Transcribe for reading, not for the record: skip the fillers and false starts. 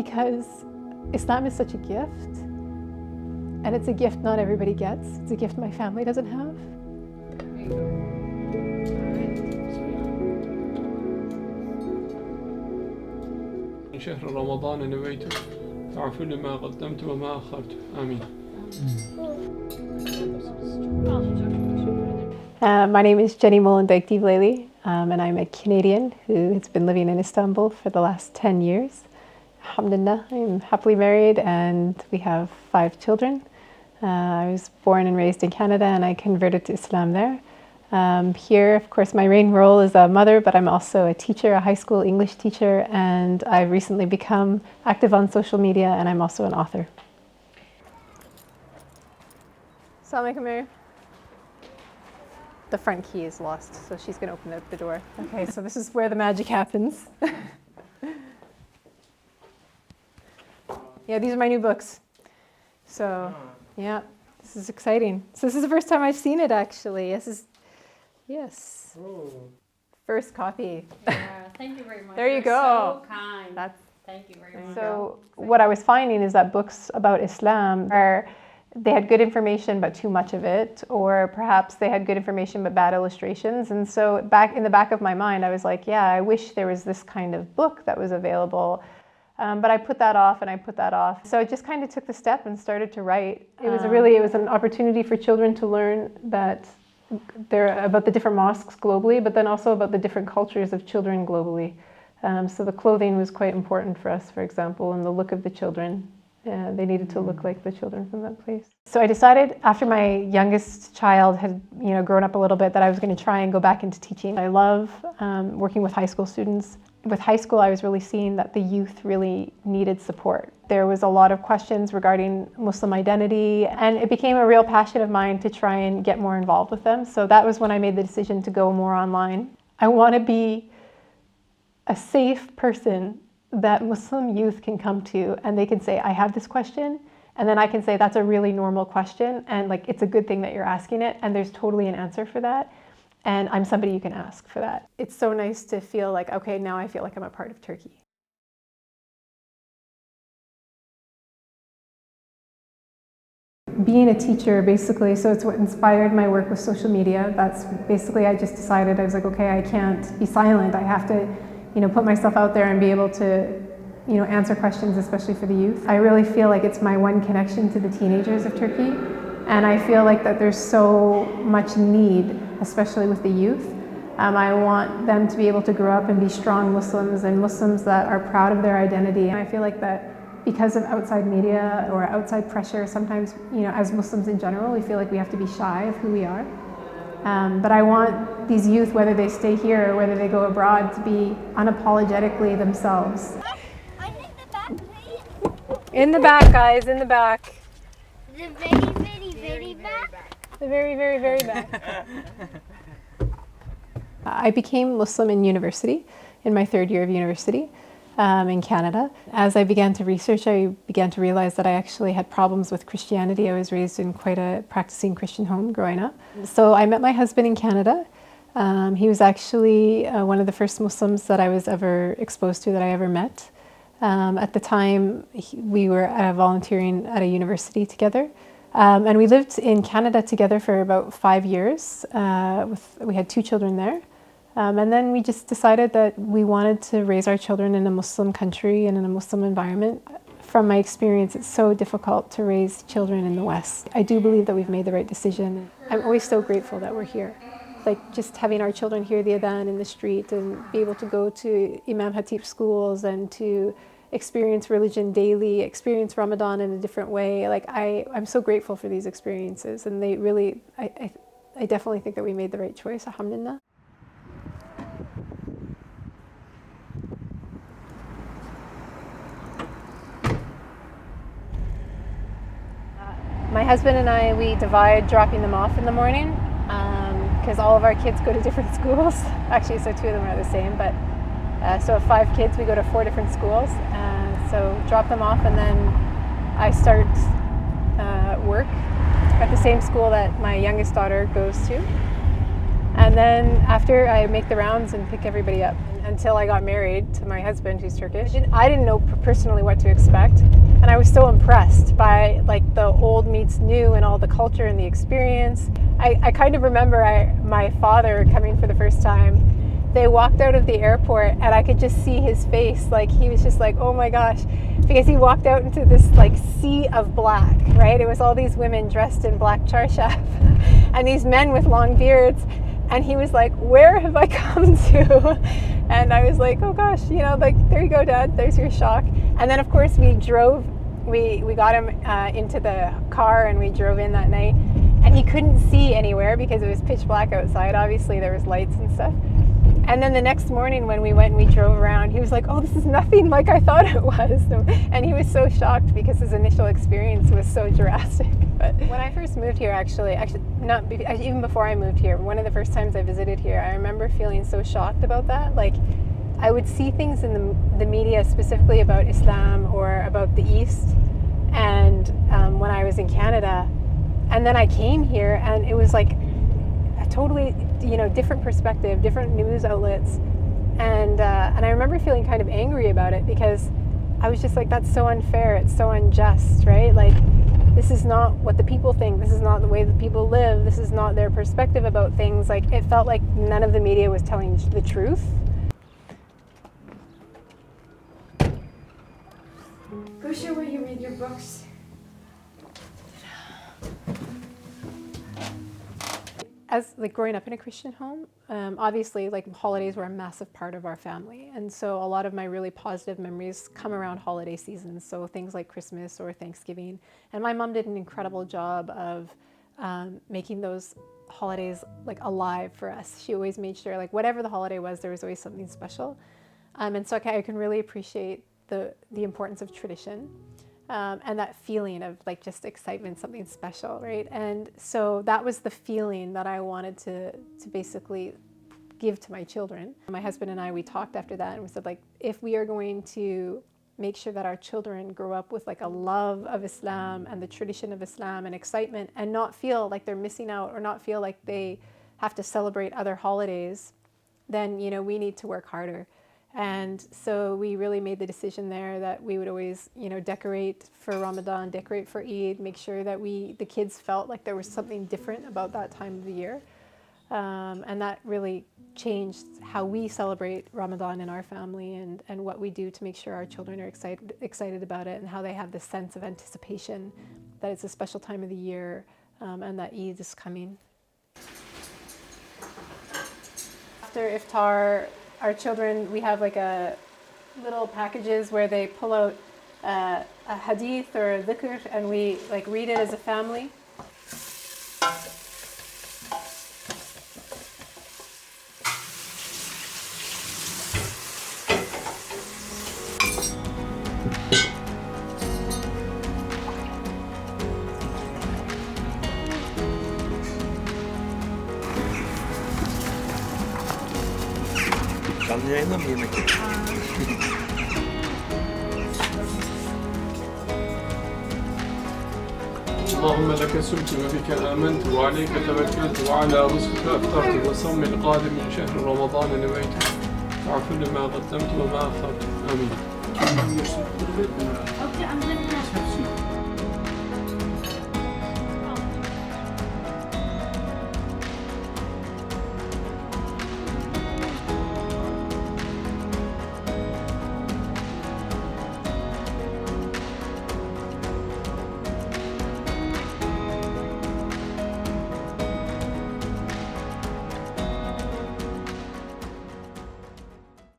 because Islam is such a gift, and it's a gift not everybody gets. It's a gift my family doesn't have. شهر رمضان نويت فاعفو لما قدمت وما أخرت آمين. My name is Jenny Molendijk Dievleli, and I'm a Canadian who has been living in Istanbul for the last 10 years. Alhamdulillah, I'm happily married and we have 5 children. I was born and raised in Canada and I converted to Islam there. Here, of course, my main role is a mother, but I'm also a teacher, a high school English teacher, and I've recently become active on social media, and I'm also an author. Assalamu alaikum, Mary. The front key is lost, so she's going to open the door. Okay, so this is where the magic happens. Yeah, these are my new books. So, yeah, this is exciting. So this is the first time I've seen it, actually. Yes. Oh. First copy. Yeah, thank you very much. There you You're go. So kind. Thank you very much. So what I was finding is that books about Islam they had good information but too much of it, or perhaps they had good information but bad illustrations. And so back in the back of my mind, I was like, yeah, I wish there was this kind of book that was available. But I put that off and I put that off. So I just kind of took the step and started to write. It was an opportunity for children to learn that they're about the different mosques globally, but then also about the different cultures of children globally. So the clothing was quite important for us, for example, and the look of the children. They needed to look like the children from that place. So I decided after my youngest child had grown up a little bit that I was going to try and go back into teaching. I love working with high school students. With high school, I was really seeing that the youth really needed support. There was a lot of questions regarding Muslim identity, and it became a real passion of mine to try and get more involved with them. So that was when I made the decision to go more online. I want to be a safe person that Muslim youth can come to, and they can say, I have this question, and then I can say, that's a really normal question, and it's a good thing that you're asking it, and there's totally an answer for that. And I'm somebody you can ask for that. It's so nice to feel like, okay, now I feel like I'm a part of Turkey. Being a teacher, basically, so it's what inspired my work with social media. That's basically, I just decided, I was like, okay, I can't be silent. I have to, put myself out there and be able to, answer questions, especially for the youth. I really feel like it's my one connection to the teenagers of Turkey. And I feel like that there's so much need, especially with the youth. I want them to be able to grow up and be strong Muslims and Muslims that are proud of their identity. And I feel like that because of outside media or outside pressure, sometimes, as Muslims in general, we feel like we have to be shy of who we are. But I want these youth, whether they stay here or whether they go abroad, to be unapologetically themselves. I'm in the back, please. In the back, guys, in the back. The very back. The very, very, very back. I became Muslim in university, in my 3rd year of university in Canada. As I began to research, I began to realize that I actually had problems with Christianity. I was raised in quite a practicing Christian home growing up. So I met my husband in Canada. He was actually one of the first Muslims that I was ever exposed to, that I ever met. At the time, we were volunteering at a university together. And we lived in Canada together for about 5 years. We had 2 children there. And then we just decided that we wanted to raise our children in a Muslim country and in a Muslim environment. From my experience, it's so difficult to raise children in the West. I do believe that we've made the right decision. I'm always so grateful that we're here. Just having our children hear the adhan in the street and be able to go to Imam Hatip schools and to experience religion daily, experience Ramadan in a different way. I'm so grateful for these experiences, and they really, I definitely think that we made the right choice, alhamdulillah. My husband and I, we divide dropping them off in the morning because all of our kids go to different schools. Actually, so 2 of them are the same, but so 5 kids, we go to 4 different schools. So drop them off, and then I start work at the same school that my youngest daughter goes to. And then after, I make the rounds and pick everybody up. until I got married to my husband, who's Turkish. I didn't know personally what to expect, and I was so impressed by like the old meets new and all the culture and the experience. I kind of remember my father coming for the first time. They walked out of the airport and I could just see his face, like he was just like, oh my gosh, because he walked out into this like sea of black, right? It was all these women dressed in black charshaf and these men with long beards, and he was like, where have I come to? And I was like, oh gosh, you know, like, there you go, Dad, there's your shock. And then of course we got him into the car and we drove in that night, and he couldn't see anywhere because it was pitch black outside. Obviously there was lights and stuff. And then the next morning when we went and we drove around, he was like, oh, this is nothing like I thought it was. And he was so shocked because his initial experience was so drastic. But when I first moved here, actually not even before I moved here, one of the first times I visited here, I remember feeling so shocked about that. Like, I would see things in the media specifically about Islam or about the East, and when I was in Canada, and then I came here and it was like a totally, you know, different perspective, different news outlets, and I remember feeling kind of angry about it because I was just like, that's so unfair, it's so unjust, right? Like, this is not what the people think, this is not the way that people live, this is not their perspective about things. Like, it felt like none of the media was telling the truth. Go show where you read your books. As like growing up in a Christian home, obviously like holidays were a massive part of our family, and so a lot of my really positive memories come around holiday seasons, so things like Christmas or Thanksgiving. And my mom did an incredible job of making those holidays like alive for us. She always made sure, like, whatever the holiday was, there was always something special, and so I can really appreciate the importance of tradition. And that feeling of like just excitement, something special, right? And so that was the feeling that I wanted to basically give to my children. My husband and I, we talked after that and we said, like, if we are going to make sure that our children grow up with like a love of Islam and the tradition of Islam and excitement, and not feel like they're missing out or not feel like they have to celebrate other holidays, then, you know, we need to work harder. And so we really made the decision there that we would always, you know, decorate for Ramadan, decorate for Eid, make sure that the kids felt like there was something different about that time of the year. And that really changed how we celebrate Ramadan in our family, and what we do to make sure our children are excited about it, and how they have this sense of anticipation that it's a special time of the year, and that Eid is coming. After iftar, our children, we have like a little packages where they pull out a hadith or a dhikr, and we like read it as a family. Canlı yayında mı yemek? اللهم لك سمت وبك آمنت وعليك توكلت وعلى رزقك أفطرت وصوم القادم من شهر رمضان نويت تعفل ما قدمت وما أخرت آمين. Okay, I'm gonna